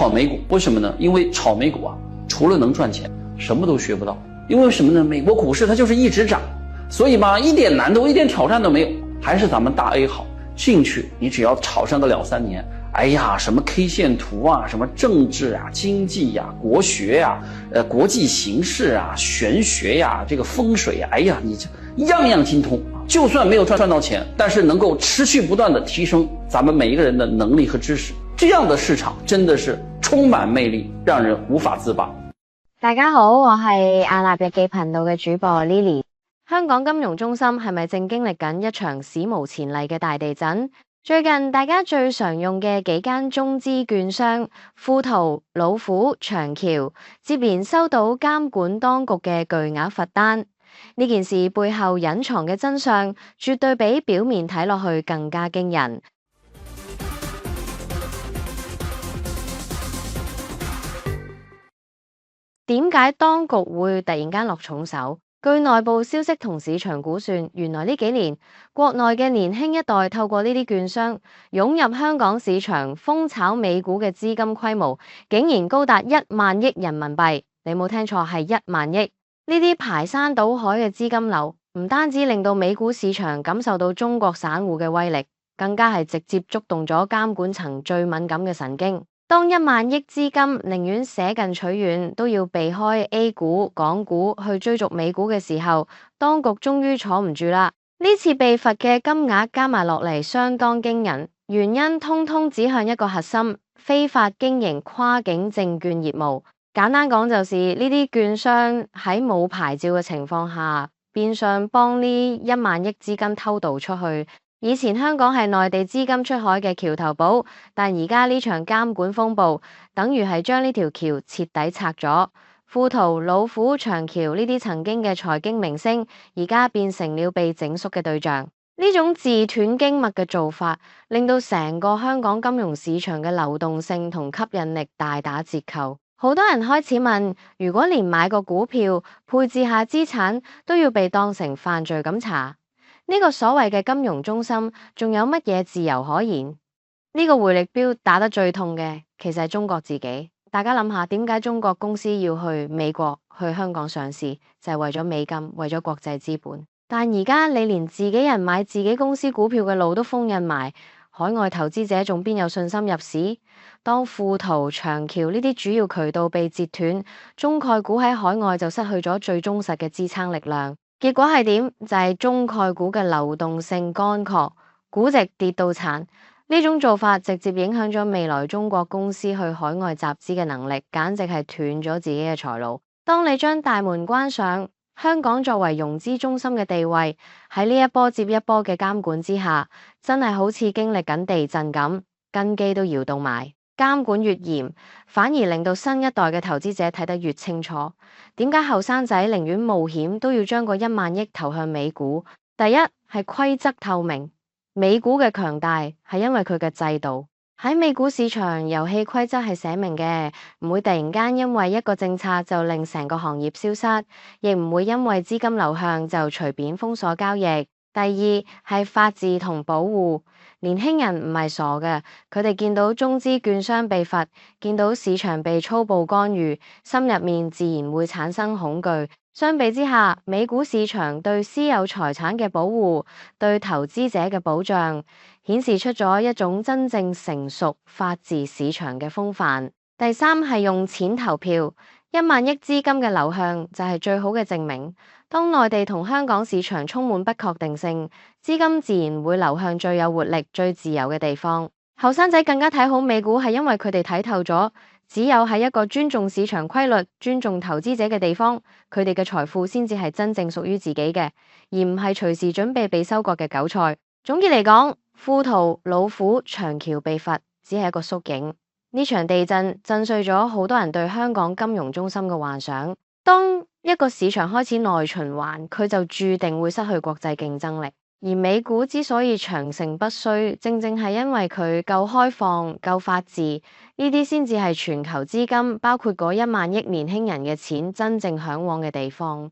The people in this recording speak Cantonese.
炒美股，为什么呢？因为炒美股啊，除了能赚钱，什么都学不到。因为什么呢？美国股市它就是一直涨，所以嘛，一点难度、一点挑战都没有。还是咱们大 A 好，进去你只要炒上个2、3年，哎呀，什么 K 线图啊，什么政治啊、经济呀、国学呀、国际形势啊、玄学呀、这个风水呀，哎呀，你这样样精通。就算没有赚到钱，但是能够持续不断的提升咱们每一个人的能力和知识，这样的市場真的是充滿魅力，讓人無法自拔。大家好，我係亞納日記頻道嘅主播 Lily。香港金融中心係咪正經歷緊一場史無前例嘅大地震？最近大家最常用嘅幾間中資券商富途、老虎、長橋接連收到監管當局嘅巨額罰單。呢件事背後隱藏嘅真相，絕對比表面睇落去更加驚人。點解當局會突然間落重手？據內部消息同市場估算，原來呢幾年國內嘅年輕一代透過呢啲券商湧入香港市場瘋炒美股嘅資金規模，竟然高達1萬億人民幣。你冇聽錯，係1萬億。呢啲排山倒海嘅資金流，唔單止令到美股市場感受到中國散戶嘅威力，更加係直接觸動咗監管層最敏感嘅神經。當1萬億資金寧願捨近取遠，都要避開 A 股、港股去追逐美股嘅時候，當局終於坐唔住啦。呢次被罰嘅金額加埋落嚟相當驚人，原因通通指向一個核心：非法經營跨境證券業務。簡單講就是呢啲券商喺冇牌照嘅情況下，變相幫呢1萬億資金偷渡出去。以前香港係內地資金出海嘅橋頭堡，但而家呢場監管風暴，等於係將呢條橋徹底拆咗。富途、老虎、長橋呢啲曾經嘅財經明星，而家變成了被整肅嘅對象。呢種自斷經脈嘅做法，令到成個香港金融市場嘅流動性同吸引力大打折扣。好多人開始問，如果連買個股票、配置下資產都要被當成犯罪咁查，呢個所謂嘅金融中心仲有乜嘢自由可言？呢個回力鏢打得最痛嘅，其實係中國自己。大家諗下，點解中國公司要去美國、去香港上市，就係為咗美金，為咗國際資本。但而家你連自己人買自己公司股票嘅路都封印埋，海外投資者仲邊有信心入市？當富途、長橋呢啲主要渠道被截斷，中概股喺海外就失去咗最忠實嘅支撐力量。結果係點？就係中概股嘅流動性乾涸，估值跌到殘。呢種做法直接影響咗未來中國公司去海外集資嘅能力，簡直係斷咗自己嘅財路。當你將大門關上，香港作為融資中心嘅地位喺呢一波接一波嘅監管之下，真係好似經歷緊地震咁，根基都搖動埋。監管越嚴，反而令到新一代嘅投資者睇得越清楚。點解後生仔寧願冒險都要將個1萬億投向美股？第一係規則透明，美股嘅強大係因為佢嘅制度。喺美股市場，遊戲規則係寫明嘅，唔會突然間因為一個政策就令成個行業消失，亦唔會因為資金流向就隨便封鎖交易。第二係法治同保護，年輕人唔係傻嘅，佢哋見到中資券商被罰，見到市場被粗暴干預，心入面自然會產生恐懼。相比之下，美股市場對私有財產嘅保護，對投資者嘅保障，顯示出咗一種真正成熟法治市場嘅風範。第三係用錢投票，1萬億資金嘅流向就係最好嘅證明。當內地同香港市場充滿不確定性，資金自然會流向最有活力、最自由嘅地方。後生仔更加睇好美股，係因為佢哋睇透咗，只有喺一個尊重市場規律、尊重投資者嘅地方，佢哋嘅財富先至係真正屬於自己嘅，而唔係隨時準備被收割嘅韭菜。總結嚟講，富途、老虎、長橋被罰，只係一個縮影。呢場地震震碎咗好多人對香港金融中心嘅幻想。當一個市場開始內循環，佢就注定會失去國際競爭力。而美股之所以長盛不衰，正正係因為佢夠開放、夠法治，呢啲先至係全球資金，包括嗰1萬億年輕人嘅錢真正嚮往嘅地方。